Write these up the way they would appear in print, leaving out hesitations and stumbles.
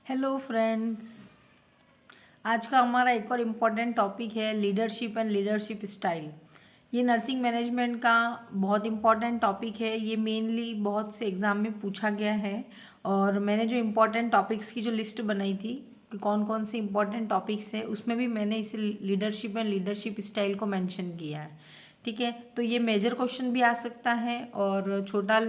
Hello friends, आज का हमारा एक और इम्पॉर्टेंट टॉपिक है लीडरशिप एंड लीडरशिप स्टाइल। ये नर्सिंग मैनेजमेंट का बहुत इम्पॉर्टेंट टॉपिक है। ये मेनली बहुत से एग्ज़ाम में पूछा गया है और मैंने जो इम्पॉर्टेंट टॉपिक्स की जो लिस्ट बनाई थी कि कौन कौन से इम्पॉर्टेंट टॉपिक्स है, उसमें भी मैंने इसे लीडरशिप एंड लीडरशिप स्टाइल को मेंशन किया है। ठीक है, तो ये मेजर क्वेश्चन भी आ सकता है और छोटा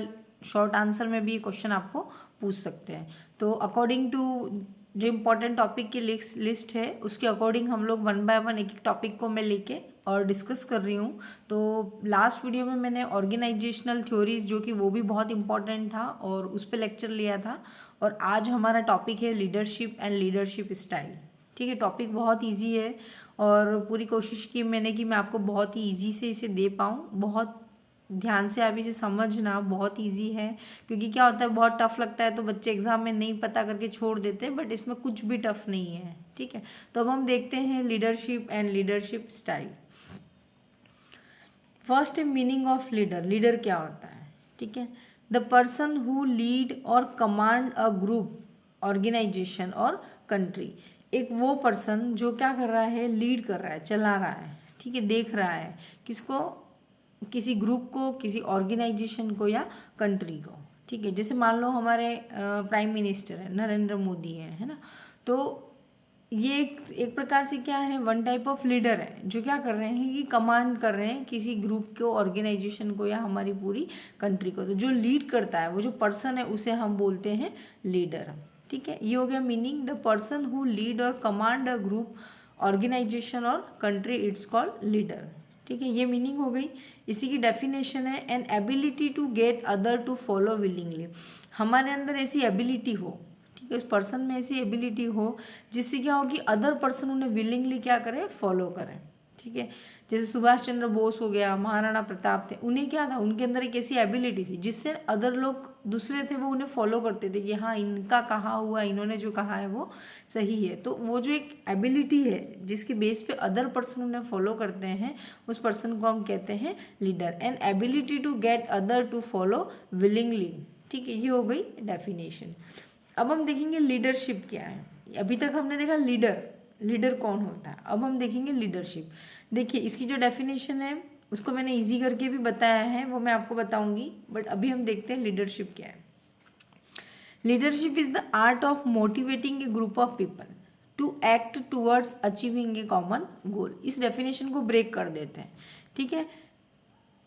शॉर्ट आंसर में भी ये क्वेश्चन आपको पूछ सकते हैं। तो अकॉर्डिंग टू जो इम्पोर्टेंट टॉपिक की लिस्ट है, उसके अकॉर्डिंग हम लोग वन बाय वन एक एक टॉपिक को मैं लेके और डिस्कस कर रही हूँ। तो लास्ट वीडियो में मैंने ऑर्गेनाइजेशनल थ्योरीज, जो कि वो भी बहुत इंपॉर्टेंट था, और उस पर लेक्चर लिया था। और आज हमारा टॉपिक है लीडरशिप एंड लीडरशिप स्टाइल। ठीक है, टॉपिक बहुत ईजी है और पूरी कोशिश की मैंने कि मैं आपको बहुत ही ईजी से इसे दे पाऊँ। बहुत ध्यान से आप इसे समझना, बहुत इजी है। क्योंकि क्या होता है, बहुत टफ लगता है तो बच्चे एग्जाम में नहीं पता करके छोड़ देते हैं, बट इसमें कुछ भी टफ नहीं है। ठीक है, तो अब हम देखते हैं leadership and leadership style. First है मीनिंग ऑफ लीडर। लीडर क्या होता है? ठीक है, द पर्सन हु लीड और कमांड अ ग्रुप, ऑर्गेनाइजेशन और कंट्री। एक वो पर्सन जो क्या कर रहा है, लीड कर रहा है, चला रहा है। ठीक है, देख रहा है किसको, किसी ग्रुप को, किसी ऑर्गेनाइजेशन को या कंट्री को। ठीक है, जैसे मान लो हमारे प्राइम मिनिस्टर है, नरेंद्र मोदी है ना। तो ये एक प्रकार से क्या है, वन टाइप ऑफ लीडर है जो क्या कर रहे हैं कि कमांड कर रहे हैं किसी ग्रुप को, ऑर्गेनाइजेशन को या हमारी पूरी कंट्री को। तो जो लीड करता है, वो जो पर्सन है, उसे हम बोलते हैं लीडर। ठीक है, ये हो गया meaning, the person who lead और कमांड अ ग्रुप, ऑर्गेनाइजेशन और कंट्री, इट्स कॉल्ड लीडर। ठीक है, ये मीनिंग हो गई। इसी की डेफिनेशन है an ability to get other to follow willingly. हमारे अंदर ऐसी एबिलिटी हो, ठीक है, उस पर्सन में ऐसी एबिलिटी हो जिससे क्या हो कि अदर पर्सन उन्हें विलिंगली क्या करें, फॉलो करें। ठीक है, जैसे सुभाष चंद्र बोस हो गया, महाराणा प्रताप थे, उन्हें क्या था, उनके अंदर एक ऐसी एबिलिटी थी जिससे अदर लोग दूसरे थे वो उन्हें फॉलो करते थे कि हाँ, इनका कहा हुआ, इन्होंने जो कहा है वो सही है। तो वो जो एक एबिलिटी है जिसके बेस पे अदर पर्सन उन्हें फॉलो करते हैं, उस पर्सन को हम कहते हैं leader. And ability to get other to follow willingly. ठीक है, ये हो गई डेफिनेशन। अब हम देखेंगे लीडरशिप क्या है। अभी तक हमने देखा लीडर, लीडर कौन होता है। अब हम देखेंगे लीडरशिप। देखिए, इसकी जो डेफिनेशन है उसको मैंने इजी करके भी बताया है, वो मैं आपको बताऊंगी, बट अभी हम देखते हैं लीडरशिप क्या है। Leadership is the art of motivating a group of people to act towards achieving a common goal. इस डेफिनेशन को ब्रेक कर देते हैं। ठीक है,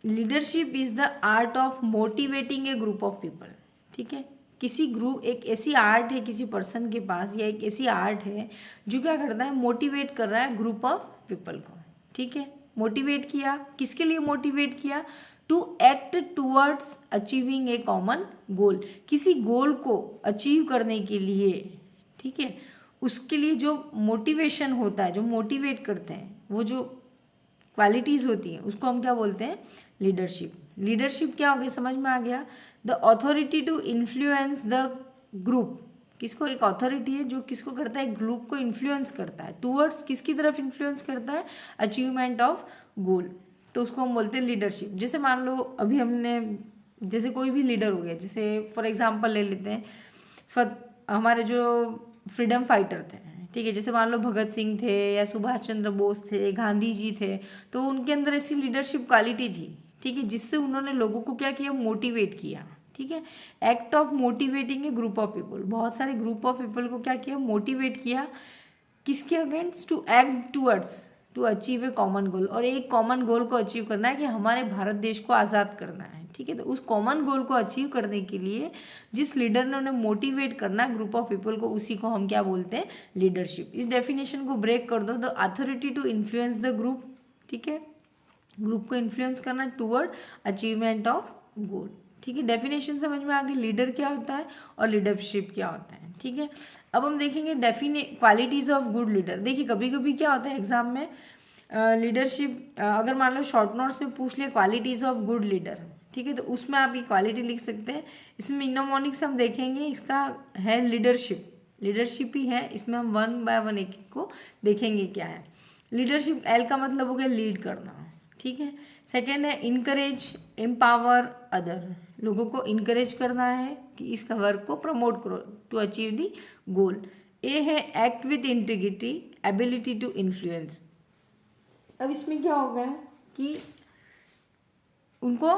leadership is the art of motivating a group of people. ठीक है, किसी ग्रुप, एक ऐसी आर्ट है किसी पर्सन के पास, या एक ऐसी आर्ट है जो क्या करता है, मोटिवेट कर रहा है ग्रुप ऑफ पीपल को। ठीक है, मोटिवेट किया, किसके लिए मोटिवेट किया, to act towards achieving a common goal, किसी गोल को अचीव करने के लिए। ठीक है, उसके लिए जो मोटिवेशन होता है, जो मोटिवेट करते हैं, वो जो क्वालिटीज़ होती हैं, उसको हम क्या बोलते हैं, लीडरशिप। लीडरशिप क्या हो गया, समझ में आ गया। The authority to influence the group. किसको, एक अथॉरिटी है जो किसको करता है, ग्रुप को इन्फ्लुएंस करता है, टूवर्ड्स किसकी तरफ इन्फ्लुएंस करता है, अचीवमेंट ऑफ गोल। तो उसको हम बोलते हैं लीडरशिप। जैसे मान लो अभी हमने, जैसे कोई भी लीडर हो गया, जैसे फॉर एग्जाम्पल ले लेते हैं, हमारे जो फ्रीडम फाइटर थे, ठीक है, जैसे मान लो भगत सिंह थे या सुभाष चंद्र बोस थे, गांधी जी थे, तो उनके अंदर ऐसी लीडरशिप क्वालिटी थी, ठीक है, जिससे उन्होंने लोगों को क्या किया, मोटिवेट किया। ठीक है, act of motivating a group of people, बहुत सारे ग्रुप ऑफ पीपल को क्या किया, मोटिवेट किया, किसके against, to act towards to achieve a common goal. और एक कॉमन गोल को अचीव करना है कि हमारे भारत देश को आज़ाद करना है। ठीक है, तो उस कॉमन गोल को अचीव करने के लिए जिस लीडर ने उन्हें मोटिवेट करना है ग्रुप ऑफ पीपल को, उसी को हम क्या बोलते हैं, लीडरशिप। इस डेफिनेशन को ब्रेक कर दो, the authority to influence the group. ठीक है, ग्रुप को इन्फ्लुएंस करना टूवर्ड अचीवमेंट ऑफ गोल। ठीक है, डेफिनेशन समझ में आ गई, लीडर क्या होता है और लीडरशिप क्या होता है। ठीक है, अब हम देखेंगे क्वालिटीज ऑफ गुड लीडर। देखिए, कभी कभी क्या होता है एग्जाम में, लीडरशिप अगर मान लो शॉर्ट नोट्स में पूछ लिया क्वालिटीज ऑफ गुड लीडर, ठीक है, तो उसमें आप ये क्वालिटी लिख सकते हैं। इसमें इनोमोनिक्स हम देखेंगे, इसका है लीडरशिप, लीडरशिप ही है, इसमें हम वन बाय वन एक को देखेंगे क्या है। लीडरशिप, एल का मतलब हो गया लीड करना। ठीक है, सेकेंड है इनकरेज, एम्पावर अदर, लोगों को इनकरेज करना है कि इसका वर्क को प्रमोट करो to achieve the goal. A है act with integrity, ability to influence. अब इसमें क्या होगा कि उनको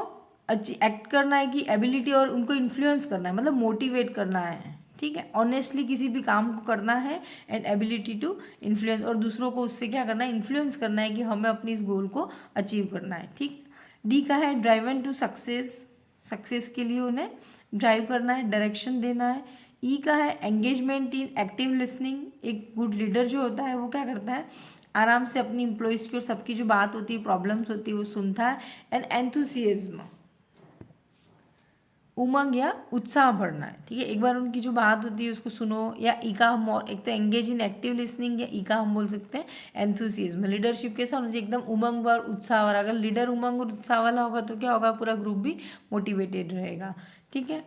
एक्ट करना है कि एबिलिटी, और उनको इन्फ्लुएंस करना है मतलब मोटिवेट करना है, ठीक है, ऑनेस्टली किसी भी काम को करना है, एंड एबिलिटी टू इन्फ्लुएंस, और दूसरों को उससे क्या करना है, इन्फ्लुएंस करना है कि हमें अपनी इस गोल को अचीव करना है, ठीक है। डी का है ड्राइवन टू सक्सेस, सक्सेस के लिए उन्हें ड्राइव करना है, डायरेक्शन देना है। ई का है एंगेजमेंट इन एक्टिव लिसनिंग, एक गुड लीडर जो होता है वो क्या करता है, आराम से अपनी एम्प्लॉयज़ की और सबकी जो बात होती है, प्रॉब्लम्स होती है, वो सुनता है। एंड एंथुसियाज्म, उमंग या उत्साह भरना है, ठीक है, एक बार उनकी जो बात होती है उसको सुनो। या ई का हम एक तो एंगेज इन एक्टिव लिसनिंग, या ई का हम बोल सकते हैं एंथुसियाज्म। लीडरशिप के साथ एकदम उमंग और उत्साह वाला, अगर लीडर उमंग और उत्साह वाला होगा तो क्या होगा, पूरा ग्रुप भी मोटिवेटेड रहेगा, ठीक है।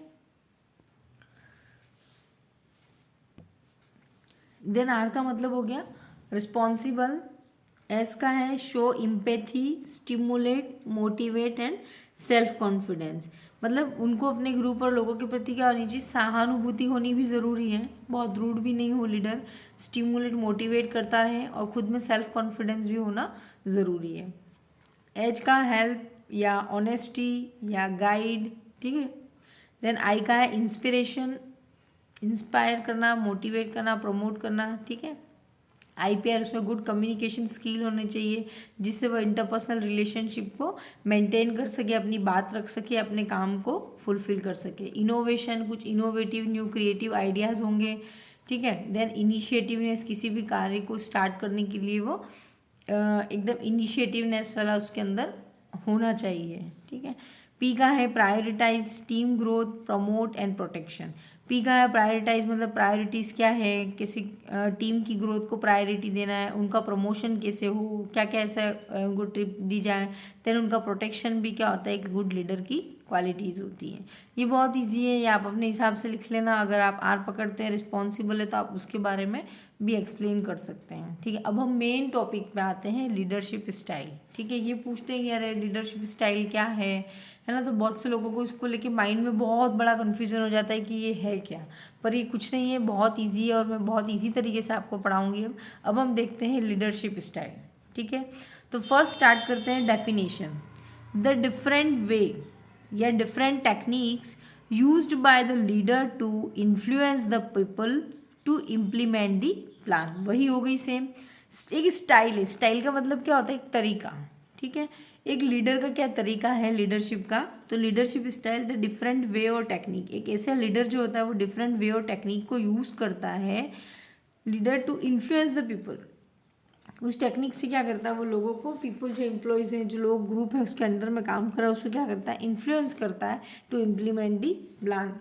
देन आर का मतलब हो गया रिस्पॉन्सिबल। एस का है show empathy, stimulate, motivate and self confidence, मतलब उनको अपने ग्रुप और लोगों के प्रति क्या होनी चाहिए, सहानुभूति होनी भी ज़रूरी है, बहुत रूड भी नहीं हो लीडर, स्टिमुलेट मोटिवेट करता रहे, और खुद में सेल्फ कॉन्फिडेंस भी होना ज़रूरी है। एच का हेल्प या ऑनेस्टी या गाइड, ठीक है। देन आई का है इंस्पिरेशन, इंस्पायर करना, मोटिवेट करना, प्रमोट करना, ठीक है। IPR, उसमें गुड कम्युनिकेशन स्किल होने चाहिए जिससे वह इंटरपर्सनल रिलेशनशिप को मेंटेन कर सके, अपनी बात रख सके, अपने काम को फुलफिल कर सके। इनोवेशन, कुछ इनोवेटिव न्यू क्रिएटिव आइडियाज़ होंगे, ठीक है। देन इनिशिएटिवनेस, किसी भी कार्य को स्टार्ट करने के लिए वो एकदम इनिशिएटिवनेस वाला उसके अंदर होना चाहिए, ठीक है। पी का है prioritize team growth, promote and protection. P का है प्रायोरिटाइज, मतलब प्रायोरिटीज़ क्या है, किसी टीम की ग्रोथ को प्रायोरिटी देना है, उनका प्रमोशन कैसे हो, क्या क्या ऐसा उनको ट्रिप दी जाए। देन उनका प्रोटेक्शन भी क्या होता है, एक गुड लीडर की क्वालिटीज़ होती हैं। ये बहुत ईजी है, ये आप अपने हिसाब से लिख लेना। अगर आप आर पकड़ते हैं रिस्पॉन्सिबल है तो आप उसके बारे में भी एक्सप्लेन कर सकते हैं, ठीक है। अब हम मेन टॉपिक पे आते हैं, लीडरशिप स्टाइल, ठीक है। ये पूछते हैं कि अरे लीडरशिप स्टाइल क्या है ना, तो बहुत से लोगों को इसको लेके माइंड में बहुत बड़ा कन्फ्यूजन हो जाता है कि ये है क्या, पर ये कुछ नहीं है, बहुत ईजी है, और मैं बहुत ईजी तरीके से आपको पढ़ाऊँगी। अब हम देखते हैं लीडरशिप स्टाइल, ठीक है। तो फर्स्ट स्टार्ट करते हैं डेफिनेशन। द डिफरेंट वे या different techniques used by the leader to influence the people to implement the plan, वही हो गई सेम। एक स्टाइल है, स्टाइल का मतलब क्या होता है, एक तरीका, ठीक है। एक लीडर का क्या तरीका है लीडरशिप का, तो लीडरशिप स्टाइल द डिफरेंट वे और टेक्निक, एक ऐसा लीडर जो होता है वो डिफरेंट वे और टेक्निक को यूज़ करता है leader to influence the people. उस टेक्निक से क्या करता है, वो लोगों को, पीपल जो एम्प्लॉयज़ हैं, जो लोग ग्रुप है उसके अंडर में काम कर रहा है, उसको क्या करता है, इन्फ्लुएंस करता है टू इम्प्लीमेंट दी प्लान।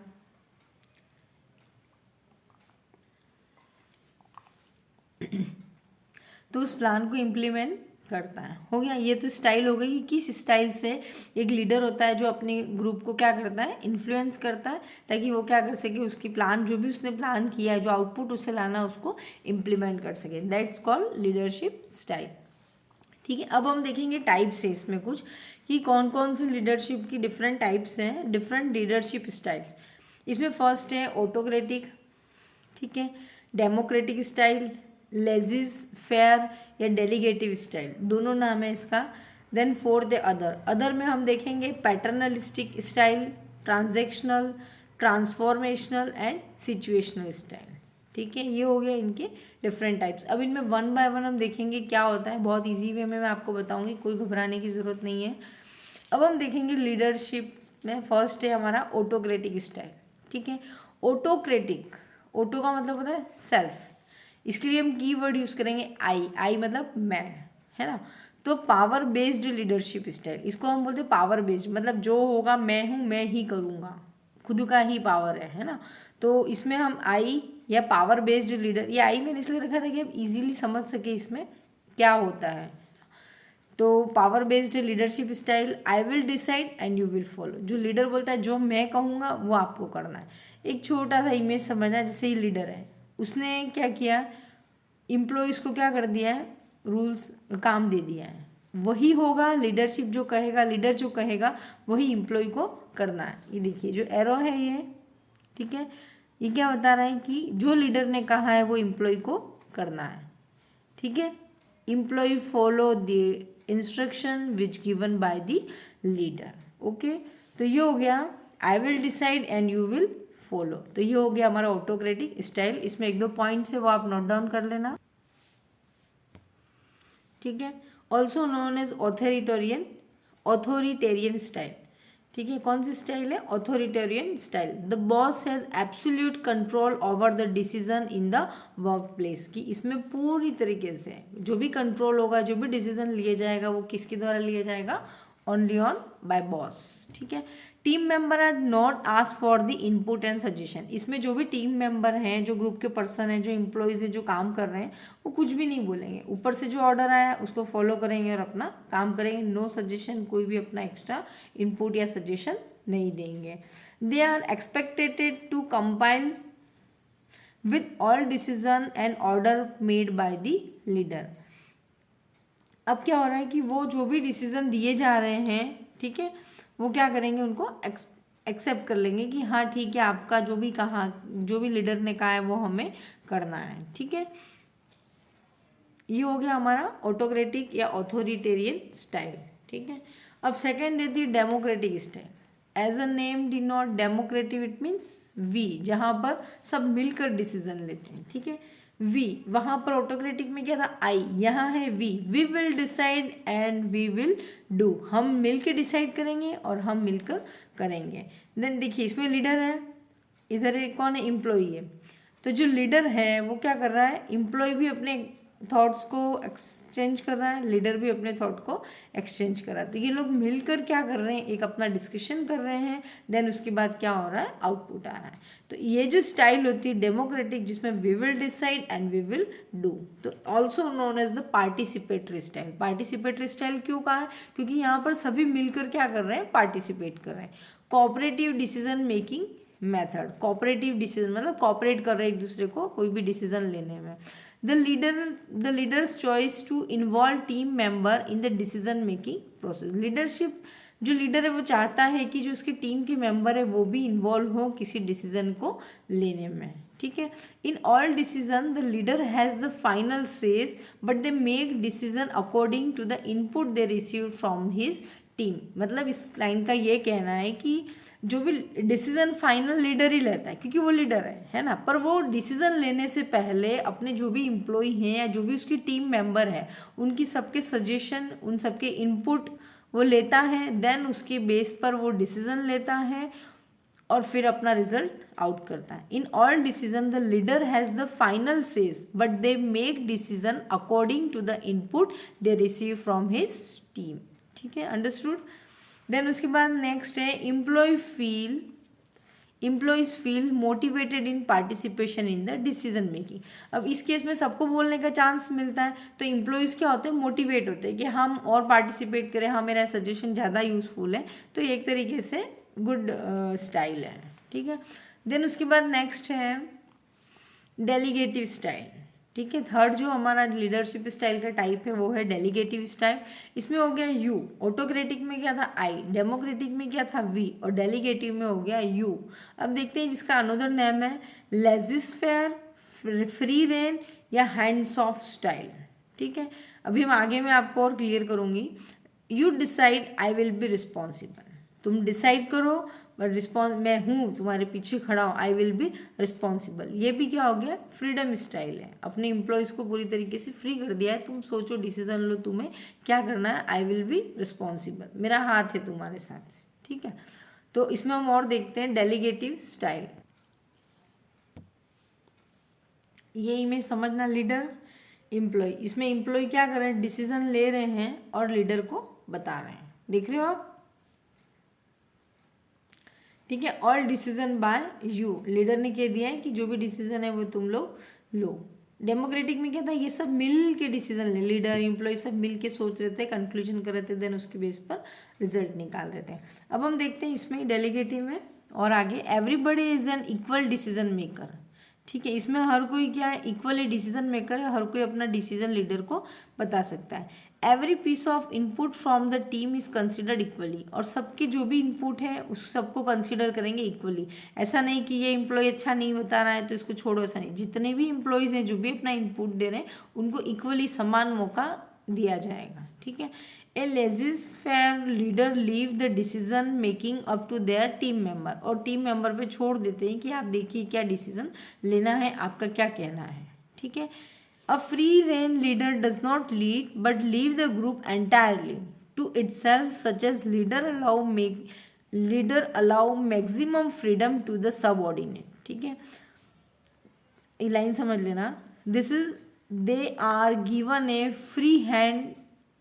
तो उस प्लान को इम्प्लीमेंट करता है, हो गया। ये तो स्टाइल हो गई कि किस स्टाइल से एक लीडर होता है जो अपने ग्रुप को क्या करता है, इन्फ्लुएंस करता है, ताकि वो क्या कर सके, उसकी प्लान जो भी उसने प्लान किया है, जो आउटपुट उसे लाना है, उसको इम्प्लीमेंट कर सके। दैट्स कॉल्ड लीडरशिप स्टाइल, ठीक है। अब हम देखेंगे टाइप्स है इसमें कुछ, कि कौन कौन सी लीडरशिप की डिफरेंट टाइप्स हैं, डिफरेंट लीडरशिप स्टाइल्स। इसमें फर्स्ट है ऑटोक्रेटिक, ठीक है, डेमोक्रेटिक स्टाइल, लेजिज फेयर या डेलीगेटिव स्टाइल, दोनों नाम है इसका। देन फोर्थ है अदर में हम देखेंगे paternalistic style, transactional, transformational and situational style, ठीक है। ये हो गया इनके डिफरेंट टाइप्स। अब इनमें वन बाय वन हम देखेंगे क्या होता है, बहुत ईजी वे में मैं आपको बताऊंगी, कोई घबराने की ज़रूरत नहीं है। अब हम देखेंगे लीडरशिप में फर्स्ट है हमारा ऑटोक्रेटिक स्टाइल, ठीक है। ऑटोक्रेटिक, ऑटो का मतलब होता है सेल्फ, इसके लिए हम कीवर्ड यूज़ करेंगे आई मतलब मैं, है ना। तो पावर बेस्ड लीडरशिप स्टाइल, इसको हम बोलते हैं पावर बेस्ड, मतलब जो होगा मैं हूँ, मैं ही करूँगा, खुद का ही पावर है ना। तो इसमें हम आई या पावर बेस्ड लीडर, ये आई मैंने इसलिए रखा था कि आप इजीली समझ सके इसमें क्या होता है। तो power based leadership style, I will decide and you will follow, जो लीडर बोलता है जो मैं कहूँगा वो आपको करना है। एक छोटा सा इमेज समझना, जैसे ही लीडर है, उसने क्या किया, एम्प्लॉयज़ को क्या कर दिया है, रूल्स काम दे दिया है, वही होगा लीडरशिप जो कहेगा, लीडर जो कहेगा वही एम्प्लॉय को करना है। ये देखिए जो एरो है ये, ठीक है, ये क्या बता रहा है कि जो लीडर ने कहा है वो एम्प्लॉय को करना है, ठीक है। Employ follow the instruction which given by the leader, okay. तो ये हो गया I will decide and you will follow. तो ये हो गया हमारा ऑटोक्रेटिक स्टाइल। इसमें एक दो पॉइंट्स है वो आप नोट डाउन कर लेना, ठीक है। Also known as authoritarian style, ठीक है। कौन सी स्टाइल है? Authoritarian style. The boss has absolute control over the decision in the work place, की इसमें पूरी तरीके से जो भी कंट्रोल होगा, जो भी डिसीजन लिया जाएगा वो किसके द्वारा लिया जाएगा? ओनली ऑन बाय बॉस, ठीक है। Team member are not ask for the input and suggestion. इसमें जो भी टीम मेंबर हैं, जो ग्रुप के पर्सन हैं, जो एम्प्लॉयज़ हैं, जो काम कर रहे हैं, वो कुछ भी नहीं बोलेंगे। ऊपर से जो ऑर्डर आया उसको फॉलो करेंगे और अपना काम करेंगे। नो सजेशन, कोई भी अपना एक्स्ट्रा इनपुट या सजेशन नहीं देंगे। They are expected to compile with all decision and order made by the leader. अब क्या हो रहा है कि वो जो भी डिसीजन दिए जा रहे हैं, ठीक है, वो क्या करेंगे? उनको एक्सेप्ट कर लेंगे कि हाँ ठीक है, आपका जो भी कहा, जो भी लीडर ने कहा है वो हमें करना है, ठीक है। ये हो गया हमारा ऑटोक्रेटिक या ऑथोरिटेरियन स्टाइल, ठीक है। अब सेकेंड है the democratic style. As a name denote democratic, it means we, जहाँ पर सब मिलकर डिसीजन लेते हैं, ठीक है। वी, वहाँ पर ऑटोक्रेटिक में क्या था? आई, यहाँ है we will decide and we will do. हम मिलकर डिसाइड करेंगे और हम मिलकर करेंगे। देन देखिए इसमें लीडर है, इधर कौन है? एम्प्लॉई है। तो जो लीडर है वो क्या कर रहा है? एम्प्लॉय भी अपने थॉट्स को एक्सचेंज कर रहा है, लीडर भी अपने थॉट को एक्सचेंज कर रहा है। तो ये लोग मिलकर क्या कर रहे हैं? एक अपना डिस्कशन कर रहे हैं। देन उसके बाद क्या हो रहा है? आउटपुट आ रहा है। तो ये जो स्टाइल होती है डेमोक्रेटिक, जिसमें we will decide and we will do, तो also known as the participatory style. Participatory style क्यों कहा है? क्योंकि यहाँ पर सभी मिलकर क्या कर रहे हैं? पार्टिसिपेट कर रहे हैं। Cooperative decision making method, cooperative decision मतलब कोऑपरेट कर रहे हैं एक दूसरे को कोई भी डिसीजन लेने में। The leader's choice to involve team member in the decision making process. Leadership, जो लीडर है वो चाहता है कि जो उसकी टीम के मेंबर है वो भी इन्वॉल्व हो किसी डिसीजन को लेने में, ठीक है। In all decision the leader has the final say but they make decision according to the input they receive from his team. मतलब इस लाइन का ये कहना है कि जो भी डिसीजन फाइनल लीडर ही लेता है क्योंकि वो लीडर है ना। पर वो डिसीजन लेने से पहले अपने जो भी एम्प्लॉय हैं या जो भी उसकी टीम मेंबर है उनकी सबके सजेशन, उन सबके इनपुट वो लेता है। देन उसके बेस पर वो डिसीजन लेता है और फिर अपना रिजल्ट आउट करता है। In all decision the leader has the final say but they make decision according to the input they receive from his team, ठीक है, अंडरस्टूड। देन उसके बाद नेक्स्ट है employees feel motivated in participation in the decision making. अब इस case में सबको बोलने का चांस मिलता है तो एम्प्लॉयज़ क्या होते हैं? मोटिवेट होते हैं कि हम और पार्टिसिपेट करें, हाँ मेरा सजेशन ज़्यादा यूजफुल है। तो एक तरीके से गुड स्टाइल है, ठीक है। देन उसके बाद नेक्स्ट है डेलीगेटिव स्टाइल, ठीक है। थर्ड जो हमारा लीडरशिप स्टाइल का टाइप है वो है डेलीगेटिव स्टाइल। इसमें हो गया यू, ऑटोक्रेटिक में क्या था? आई, डेमोक्रेटिक में क्या था? वी, और डेलीगेटिव में हो गया यू। अब देखते हैं जिसका अनदर नेम है लेजिस्फेयर, फ्री रेन या हैंड्स ऑफ स्टाइल, ठीक है। अभी हम आगे में आपको और क्लियर करूँगी। You decide I will be responsible, तुम डिसाइड करो बट रिस्पॉन्स मैं हूँ तुम्हारे पीछे खड़ा हूँ, आई विल बी रिस्पॉन्सिबल। ये भी क्या हो गया? फ्रीडम स्टाइल है। अपने एम्प्लॉयज़ को पूरी तरीके से फ्री कर दिया है, तुम सोचो डिसीजन लो तुम्हें क्या करना है, आई विल बी रिस्पॉन्सिबल, मेरा हाथ है तुम्हारे साथ, ठीक है। तो इसमें हम और देखते हैं डेलीगेटिव स्टाइल। ये इमेज समझना, लीडर एम्प्लॉय। इसमें एम्प्लॉय क्या कर रहे हैं? डिसीजन ले रहे हैं और लीडर को बता रहे हैं, देख रहे हो आप, ठीक है। All decision by you, leader ने कह दिया है कि जो भी डिसीजन है वो तुम लोग लो। डेमोक्रेटिक में क्या था? ये सब मिल के डिसीजन ले, लीडर एम्प्लॉय सब मिल के सोच रहे थे, कंक्लूजन कर रहे थे, देन उसके बेस पर रिजल्ट निकाल रहे थे। अब हम देखते हैं इसमें डेलीगेटिव में और आगे, everybody is an equal decision maker, ठीक है, इसमें हर कोई क्या है, इक्वली डिसीजन मेकर है, हर कोई अपना डिसीजन लीडर को बता सकता है। Every piece of input from the team is considered equally, और सबके जो भी इनपुट है उस सबको कंसिडर करेंगे इक्वली। ऐसा नहीं कि ये एम्प्लॉय अच्छा नहीं बता रहा है तो इसको छोड़ो, ऐसा नहीं, जितने भी एम्प्लॉयज़ हैं जो भी अपना इनपुट दे रहे हैं उनको इक्वली समान मौका दिया जाएगा। ठीक है, a laissez faire leader leave the decision making up to their team member, और टीम मेंबर पे छोड़ देते हैं कि आप देखिए क्या डिसीजन लेना है, आपका क्या कहना है। ठीक है, a free rein leader does not lead but leave the group entirely to itself, such as leader allow maximum freedom to the subordinate. ठीक है, ये लाइन समझ लेना, this is they are given a free hand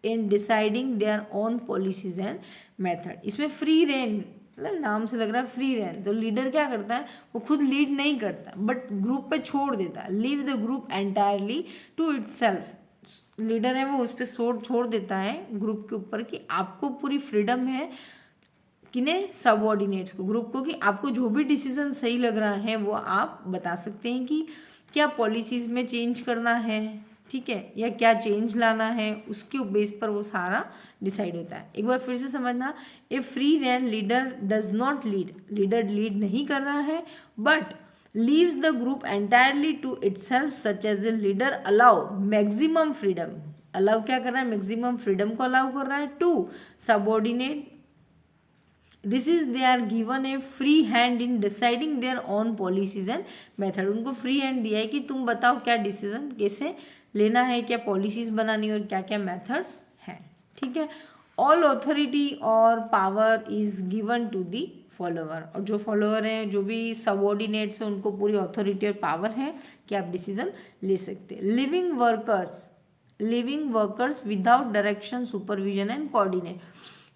in deciding their own policies and method. इसमें free rein मतलब नाम से लग रहा है फ्री रेन, तो लीडर क्या करता है, वो खुद लीड नहीं करता बट ग्रुप पे छोड़ देता है। Leave the group entirely to itself, leader है वो उस पर छोड़ देता है ग्रुप के ऊपर कि आपको पूरी फ्रीडम है, किन्हें, सबऑर्डिनेट्स को, ग्रुप को, कि आपको जो भी डिसीजन सही लग रहा है वो आप बता सकते हैं कि क्या पॉलिसीज में चेंज करना है, ठीक है, या क्या चेंज लाना है, उसके बेस पर वो सारा डिसाइड होता है। एक बार फिर से समझना, a free rein leader does not lead, leader lead नहीं कर रहा है but leaves the group entirely to itself, such as a leader allow maximum freedom, allow क्या कर रहा है, मैक्सिमम फ्रीडम को अलाउ कर रहा है to subordinate, this is they are given a free hand in deciding their own policies and method, उनको free hand दिया है कि तुम बताओ क्या डिसीजन कैसे लेना है, क्या पॉलिसीज बनानी और क्या क्या मेथड्स हैं। ठीक है, ऑल ऑथोरिटी और power is given to the follower, और जो फॉलोअर हैं, जो भी सबऑर्डिनेट्स हैं, उनको पूरी ऑथोरिटी और पावर है कि आप डिसीजन ले सकते हैं। Living workers without direction, supervision and coordinate,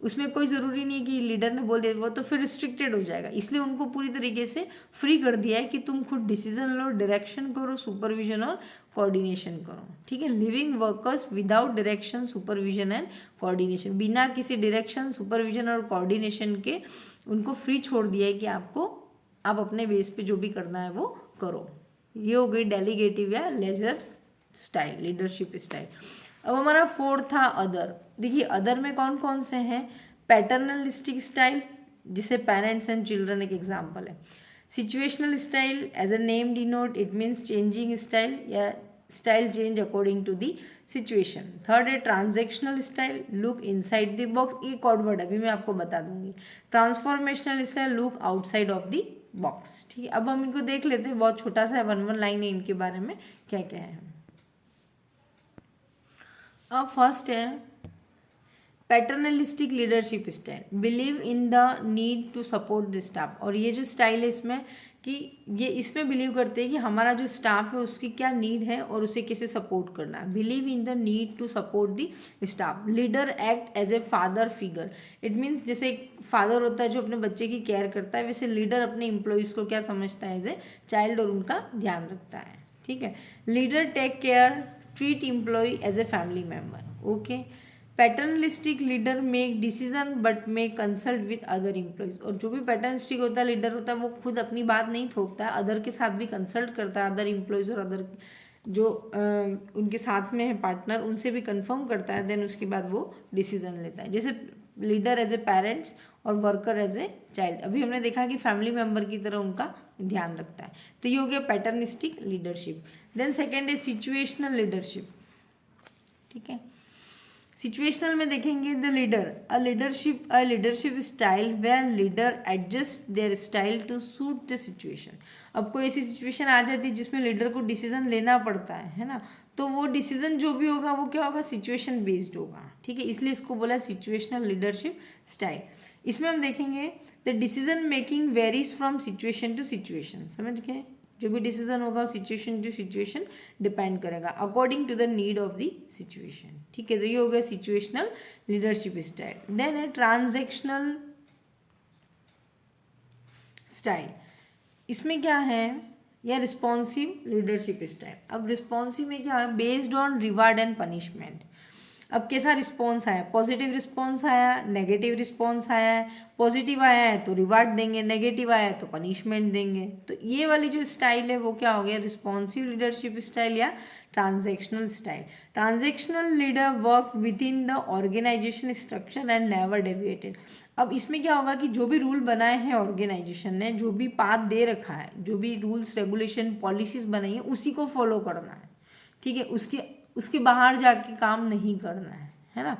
उसमें कोई ज़रूरी नहीं है कि लीडर ने बोल दिया, वो तो फिर रिस्ट्रिक्टेड हो जाएगा, इसलिए उनको पूरी तरीके से फ्री कर दिया है कि तुम खुद डिसीजन लो, डायरेक्शन करो, सुपरविजन और कोऑर्डिनेशन करो। ठीक है, living workers without direction, supervision and coordination, बिना किसी डायरेक्शन, सुपरविजन और कोऑर्डिनेशन के उनको फ्री छोड़ दिया है कि आप अपने बेस पे जो भी करना है वो करो। ये हो गई डेलीगेटिव या लेजर स्टाइल, लीडरशिप स्टाइल। अब हमारा फोर्थ था अदर। देखिए अदर में कौन कौन से हैं, पैटर्नलिस्टिक स्टाइल, जिसे पेरेंट्स एंड चिल्ड्रन एक एग्जाम्पल है। Situational style, as a name denote, it means changing style या style change according to the situation. Third है transactional style, look inside the box, ये कोड वर्ड अभी मैं आपको बता दूंगी। Transformational style, look outside of the box. ठीक है, अब हम इनको देख लेते हैं, बहुत छोटा सा है, 1 लाइन है इनके बारे में क्या क्या है। अब फर्स्ट है paternalistic leadership style, believe in the need to support the staff, और ये जो स्टाइल है इसमें कि ये इसमें बिलीव करते हैं कि हमारा जो स्टाफ है उसकी क्या नीड है और उसे कैसे सपोर्ट करना है। Believe in the need to support the staff. Leader act as a father figure, it means जैसे एक फादर होता है जो अपने बच्चे की केयर करता है, वैसे लीडर अपने एम्प्लॉयज़ को क्या समझता है, एज ए चाइल्ड, और उनका ध्यान रखता है। ठीक है, leader take care, treat employ as a family member. Okay, paternalistic leader make decision but may consult with other employees, और जो भी पैटर्नलिस्टिक होता है, लीडर होता है, वो खुद अपनी बात नहीं थोपता है, अदर के साथ भी कंसल्ट करता है, अदर एम्प्लॉयज और अदर जो उनके साथ में है पार्टनर, उनसे भी कंफर्म करता है, देन उसके बाद वो डिसीजन लेता है। जैसे लीडर एज ए पेरेंट्स और वर्कर एज ए चाइल्ड, अभी हमने देखा कि फैमिली मेम्बर की तरह उनका ध्यान रखता है। तो ये हो गया पैटर्निस्टिक लीडरशिप। देन सेकेंड है सिचुएशनल लीडरशिप। ठीक है, सिचुएशनल में देखेंगे the leader, a leadership style where leader adjust their style to suit the situation. अब कोई ऐसी सिचुएशन आ जाती है जिसमें लीडर को डिसीजन लेना पड़ता है ना, तो वो डिसीजन जो भी होगा वो क्या होगा, सिचुएशन बेस्ड होगा। ठीक है, इसलिए इसको बोला सिचुएशनल लीडरशिप स्टाइल। इसमें हम देखेंगे the decision making varies from situation to situation, समझ गए, जो भी डिसीजन होगा सिचुएशन टू सिचुएशन डिपेंड करेगा, according to the need of the situation. ठीक है, तो ये हो गया सिचुएशनल लीडरशिप स्टाइल। देन है ट्रांजैक्शनल स्टाइल, इसमें क्या है, या रिस्पॉन्सिव लीडरशिप स्टाइल। अब रिस्पॉन्सिव में क्या है, based on reward and punishment. अब कैसा रिस्पॉन्स आया, पॉजिटिव रिस्पॉन्स आया, नेगेटिव रिस्पॉन्स आया है, पॉजिटिव आया है तो रिवार्ड देंगे, नेगेटिव आया है तो पनिशमेंट देंगे। तो ये वाली जो स्टाइल है वो क्या हो गया, रिस्पॉन्सिव लीडरशिप स्टाइल या transactional style. Transactional leader work within the organisation structure and never deviated. अब इसमें क्या होगा कि जो भी रूल बनाए हैं ऑर्गेनाइजेशन ने, जो भी पाथ दे रखा है, जो भी रूल्स रेगुलेशन पॉलिसीज बनाई है उसी को फॉलो करना है, ठीक है, उसके बाहर जाके काम नहीं करना है ना।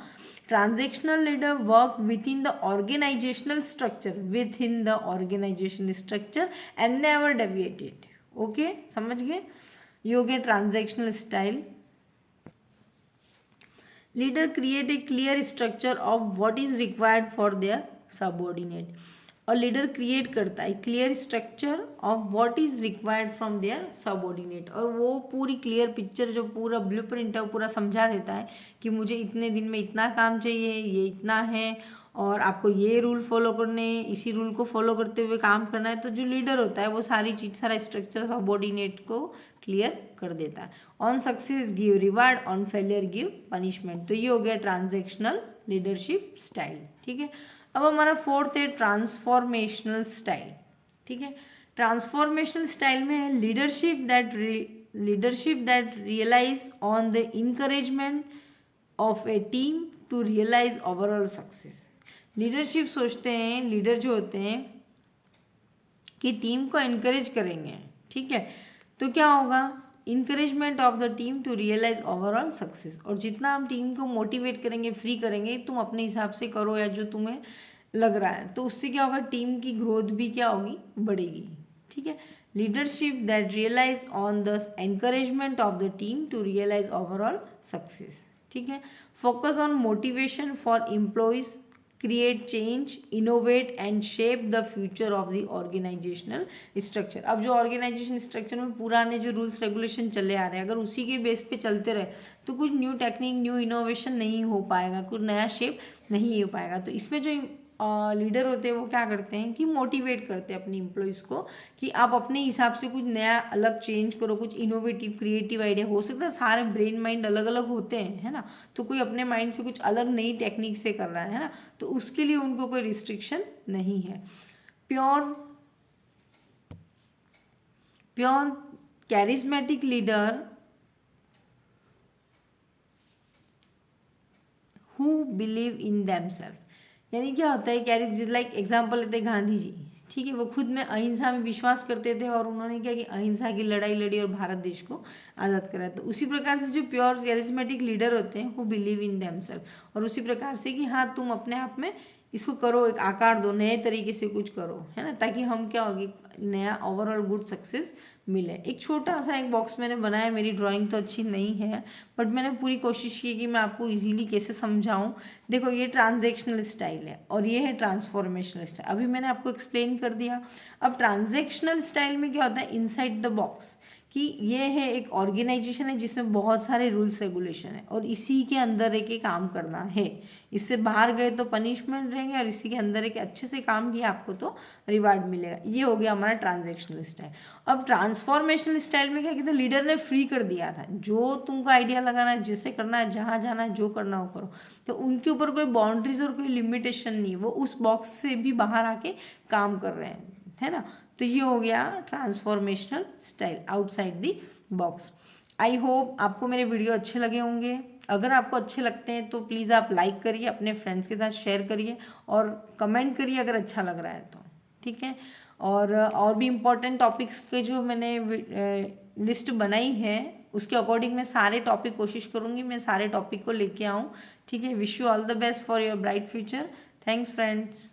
Transactional leader work within the organisational structure, within the organisation structure and never deviated. Okay, समझ गए, ये हो गया transactional style. Leader create a clear structure of what is required for their subordinate. और leader create करता है clear structure of what is required from their subordinate, और वो पूरी क्लियर पिक्चर जो पूरा ब्लूप्रिंट है वो पूरा समझा देता है कि मुझे इतने दिन में इतना काम चाहिए, ये इतना है और आपको ये रूल फॉलो करने, इसी रूल को फॉलो करते हुए काम करना है। तो जो लीडर होता है वो सारी चीज़, सारा स्ट्रक्चर सबऑर्डिनेट को क्लियर कर देता है। On success give reward, on failure give punishment. तो ये हो गया ट्रांजेक्शनल लीडरशिप स्टाइल, ठीक है। अब हमारा फोर्थ है ट्रांसफॉर्मेशनल स्टाइल, ठीक है। ट्रांसफॉर्मेशनल स्टाइल में है leadership that realise on the encouragement of a team to realise overall success. Leadership सोचते हैं, लीडर जो होते हैं कि टीम को इनकरेज करेंगे, ठीक है, तो क्या होगा, encouragement of the team to realise overall success. और जितना हम टीम को मोटिवेट करेंगे, फ्री करेंगे, तुम अपने हिसाब से करो या जो तुम्हें लग रहा है, तो उससे क्या होगा, टीम की ग्रोथ भी क्या होगी, बढ़ेगी, ठीक है। Leadership that realise on the encouragement of the team to realise overall success, ठीक है। Focus on motivation for employees, create change, innovate and shape the future of the organisational structure. अब जो ऑर्गेनाइजेशन स्ट्रक्चर में पुराने जो rules regulation चले आ रहे हैं, अगर उसी के बेस पे चलते रहे तो कुछ न्यू टेक्निक, न्यू इनोवेशन नहीं हो पाएगा, कुछ नया शेप नहीं हो पाएगा। तो इसमें जो लीडर होते हैं वो क्या करते हैं कि मोटिवेट करते हैं अपनी एम्प्लॉयज़ को कि आप अपने हिसाब से कुछ नया अलग चेंज करो, कुछ इनोवेटिव क्रिएटिव आइडिया। हो सकता है सारे ब्रेन माइंड अलग अलग होते हैं, है ना, तो कोई अपने माइंड से कुछ अलग नई टेक्निक से कर रहा है ना, तो उसके लिए उनको कोई रिस्ट्रिक्शन नहीं है। Pure charismatic leader who believe in themselves, यानी क्या होता है, कैरिज लाइक एग्जाम्पल लेते हैं गांधी जी, ठीक है, वो खुद में अहिंसा में विश्वास करते थे और उन्होंने क्या कि अहिंसा की लड़ाई लड़ी और भारत देश को आज़ाद कराया। तो उसी प्रकार से जो प्योर कैरिज्मेटिक लीडर होते हैं वो बिलीव इन देमसेल्फ, और उसी प्रकार से कि हाँ तुम अपने आप में इसको करो, एक आकार दो, नए तरीके से कुछ करो, है ना, ताकि हम क्या होगी, नया ओवरऑल गुड सक्सेस मिले। एक छोटा सा एक बॉक्स मैंने बनाया, मेरी ड्राइंग तो अच्छी नहीं है बट मैंने पूरी कोशिश की कि मैं आपको इजीली कैसे समझाऊं। देखो ये ट्रांजैक्शनल स्टाइल है और ये है ट्रांसफॉर्मेशनल स्टाइल, अभी मैंने आपको एक्सप्लेन कर दिया। अब ट्रांजैक्शनल स्टाइल में क्या होता है, इनसाइड द बॉक्स, कि ये है एक ऑर्गेनाइजेशन है जिसमें बहुत सारे रूल्स रेगुलेशन है और इसी के अंदर एक काम करना है, इससे बाहर गए तो पनिशमेंट रहेंगे और इसी के अंदर एक अच्छे से काम किया आपको तो रिवार्ड मिलेगा। ये हो गया हमारा ट्रांजैक्शनल स्टाइल। अब ट्रांसफॉर्मेशनल स्टाइल में क्या कहते हैं, लीडर ने फ्री कर दिया था, जो तुमको आइडिया लगाना है, जिससे करना है, जहाँ जाना है, जो करना हो करो, तो उनके ऊपर कोई बाउंड्रीज और कोई लिमिटेशन नहीं, वो उस बॉक्स से भी बाहर आके काम कर रहे हैं, है ना। तो ये हो गया transformational style, outside the box. I hope आपको मेरे वीडियो अच्छे लगे होंगे। अगर आपको अच्छे लगते हैं तो प्लीज़ आप लाइक करिए, अपने फ्रेंड्स के साथ शेयर करिए और कमेंट करिए अगर अच्छा लग रहा है तो, ठीक है। और भी इम्पोर्टेंट टॉपिक्स के जो मैंने लिस्ट बनाई है उसके अकॉर्डिंग मैं सारे टॉपिक कोशिश करूँगी, मैं सारे टॉपिक को लेके आऊँ, ठीक है। Wish you all the best for your bright future. Thanks friends.